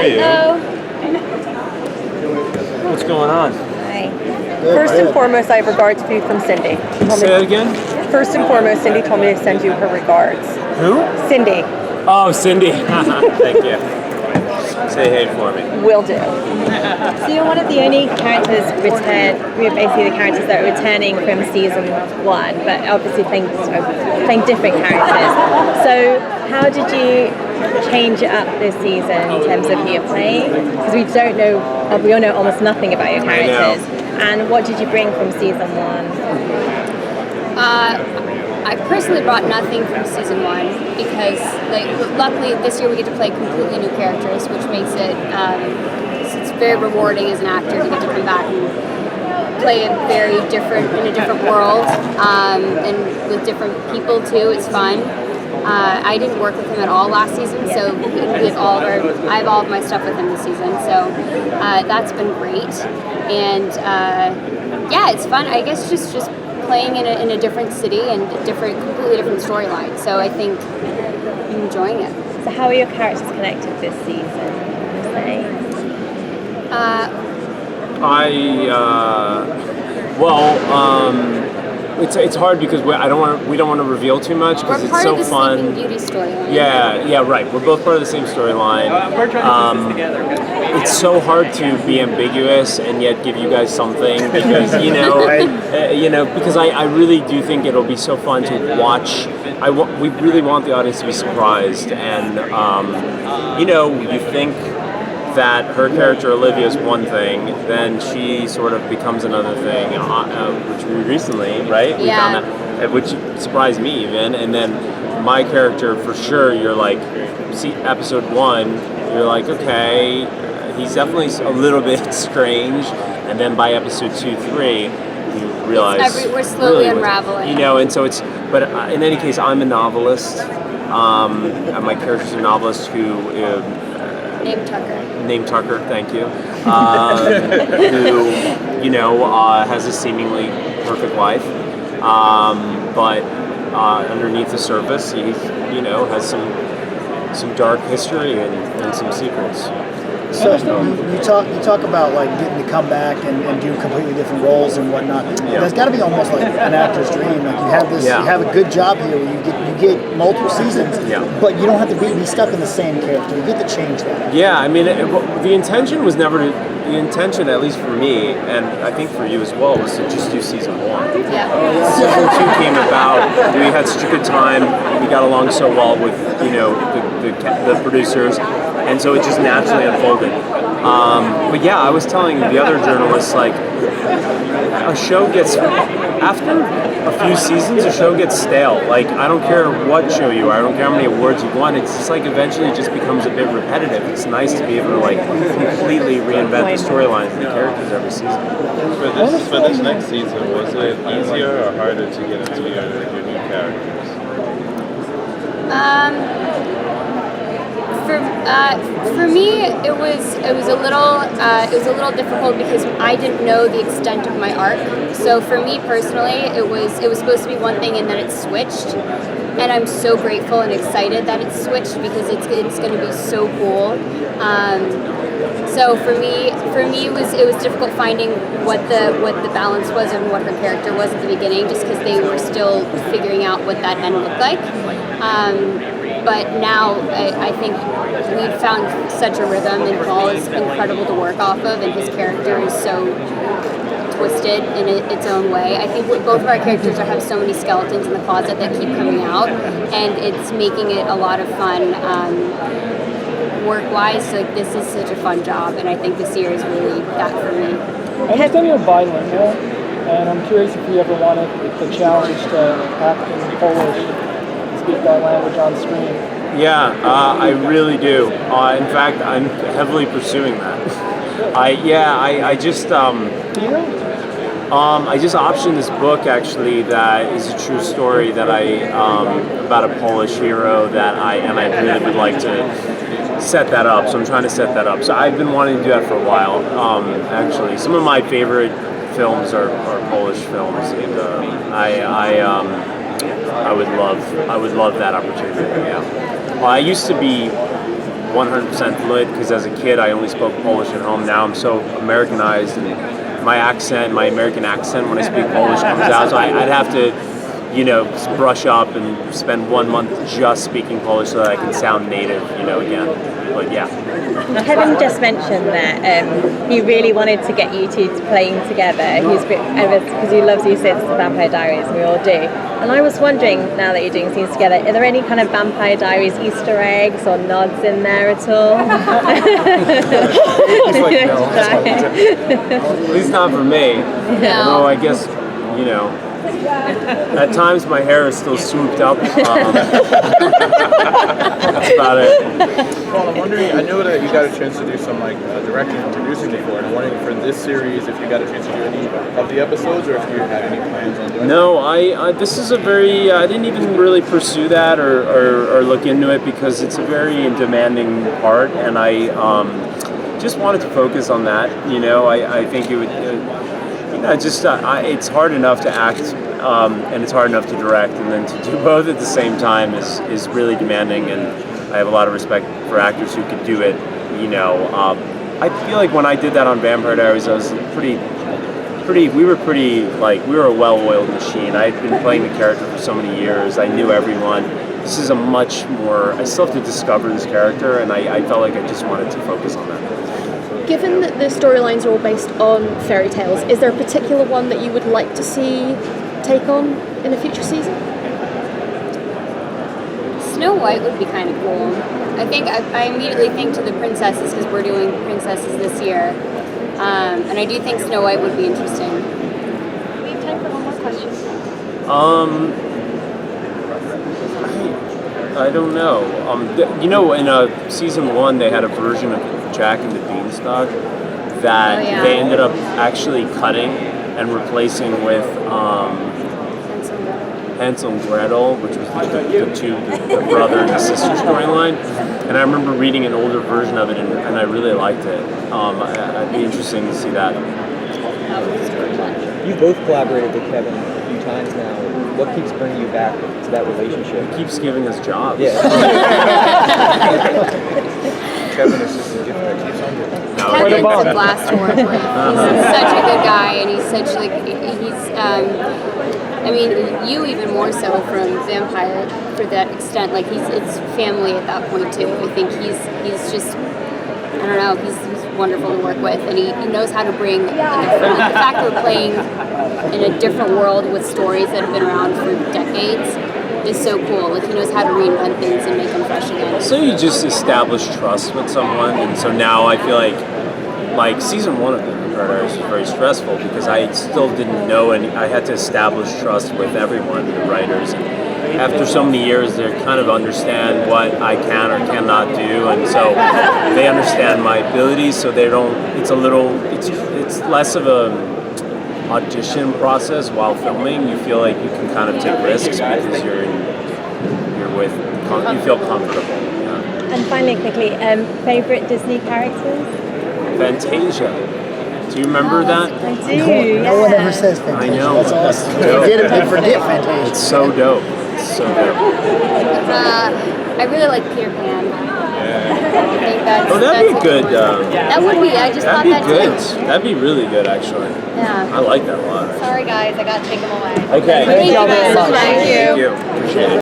Hello. What's going on? Hi. First and foremost, I have regards for you from Cindy. Say that again? First and foremost, Cindy told me to send you her regards. Who? Cindy. Oh, Cindy. Thank you. Say hey for me. Will do. So you're one of the only characters we're basically the characters that are returning from season 1, but obviously playing different characters. So how did you change it up this season in terms of who you're playing? Because we all know almost nothing about your characters. And what did you bring from season 1? I personally brought nothing from season 1 because, luckily this year we get to play completely new characters, which makes it it's very rewarding as an actor to get to come back and play in a different world, and with different people too. It's fun. I didn't work with him at all last season, so I have all of my stuff with him this season. So that's been great, and it's fun. I guess just playing in a different city and completely different storyline. So I think I'm enjoying it. So how are your characters connected this season? It's hard because we don't want to reveal too much because it's so fun. We're part of the Sleeping Beauty storyline. Yeah, right. We're both part of the same storyline. We're trying to put this together. It's so hard to be ambiguous and yet give you guys something because because I really do think it'll be so fun to watch. We really want the audience to be surprised, and you think that her character Olivia is one thing, then she sort of becomes another thing, which we recently, right? We found that, which surprised me even, and then my character for sure. You're like, see episode 1, you're like, okay, he's definitely a little bit strange, and then by episode 2, 3, you realize we're slowly unraveling. And so it's. But in any case, I'm a novelist. And my character's a novelist who. Named Tucker, thank you. Who, has a seemingly perfect life, but underneath the surface, he, has some dark history and some secrets. So you talk about like getting to come back and do completely different roles and whatnot. Yeah. That's got to be almost like an actor's dream. Like you have a good job here where you get multiple seasons, but you don't have to be stuck in the same character. You get to change that. Yeah, I mean, the intention was never to. The intention, at least for me, and I think for you as well, was to just do season 1. Yeah. Season 2 came about. We had such a good time. We got along so well with the producers. And so it just naturally unfolded. But yeah, I was telling the other journalists, like, a show gets, after a few seasons, a show gets stale. Like, I don't care what show you are, I don't care how many awards you've won, it's just like eventually it just becomes a bit repetitive. It's nice to be able to like completely reinvent the storylines and the characters every season. For this next season, was it easier or harder to get into your new characters? For me, it was a little difficult because I didn't know the extent of my arc. So for me personally, it was supposed to be one thing and then it switched, and I'm so grateful and excited that it switched because it's going to be so cool. So for me, it was difficult finding what the balance was and what her character was at the beginning, just because they were still figuring out what that end looked like. But now I think we've found such a rhythm, and Paul is incredible to work off of, and his character is so twisted in its own way. I think both of our characters have so many skeletons in the closet that keep coming out, and it's making it a lot of fun work-wise. Like, this is such a fun job, and I think this year is really that for me. I understand you're bilingual, and I'm curious if you ever wanted the challenge to act in Polish. Speak that language on screen. Yeah, I really do. In fact, I'm heavily pursuing that. I just optioned this book actually that is a true story that about a Polish hero that I really would like to set that up. So I'm trying to set that up. So I've been wanting to do that for a while. Actually, some of my favorite films are Polish films, and I would love that opportunity. Yeah. I used to be 100% fluent because as a kid I only spoke Polish at home. Now I'm so Americanized, and my American accent when I speak Polish comes out. So I'd have to, brush up and spend 1 month just speaking Polish so that I can sound native, again. But yeah. Kevin just mentioned that he really wanted to get you two playing together. Because he loves you since the Vampire Diaries, and we all do. And I was wondering, now that you're doing scenes together, are there any kind of Vampire Diaries Easter eggs or nods in there at all? At least not for me. No. Although I guess, at times my hair is still swooped up. That's about it. Well, I'm wondering, I know that you got a chance to do some directing and producing before, and I'm wondering for this series if you got a chance to do any of the episodes or if you had any plans on doing it. No, this is a very, I didn't even really pursue that or look into it because it's a very demanding part, and I just wanted to focus on that. I think it would, it's hard enough to act and it's hard enough to direct, and then to do both at the same time is really demanding, and I have a lot of respect for actors who could do it. I feel like when I did that on Vampire Diaries, I was we were a well-oiled machine. I had been playing the character for so many years. I knew everyone. This is a much more, I still have to discover this character, and I felt like I just wanted to focus on that. Given that the storylines are all based on fairy tales, is there a particular one that you would like to see take on in a future season? Snow White would be kind of cool. I immediately think to the princesses because we're doing princesses this year. And I do think Snow White would be interesting. We have time for one more question. I don't know. In season 1 they had a version of Jack and the Beanstalk that they ended up actually cutting and replacing with Hansel and Gretel, which was the brother and the sister storyline. And I remember reading an older version of it, and I really liked it. I'd be interesting to see that. You both collaborated with Kevin a few times now. What keeps bringing you back to that relationship? He keeps giving us jobs. Yeah. Kevin is just a gift that keeps on giving. Kevin's a blast to work with. He's such a good guy, and he's such you even more so from Vampire for that extent. It's family at that point too. I think he's just, I don't know, he's wonderful to work with, and he knows how to bring the fact that we're playing in a different world with stories that have been around for decades is so cool. He knows how to reinvent things and make them fresh again. So you just establish trust with someone, and so now I feel like season 1 of Vampire Diaries was very stressful because I still didn't know, and I had to establish trust with everyone, the writers. And after so many years, they kind of understand what I can or cannot do, and so they understand my abilities. So they don't. It's less of a audition process while filming. You feel like you can kind of take risks because you feel comfortable. Yeah. And finally, quickly, favorite Disney characters? Fantasia. Do you remember that? I do. No one ever says Fantasia. I know. That's awesome. You forget Fantasia. It's so dope. It's so dope. I really like Peter Pan. I think That'd be good. That would be. I just thought that good. too. That'd be really good, actually. Yeah. I like that a lot. Sorry, guys. I got to take them away. Okay. Thank you guys so much. Thank you. Appreciate it.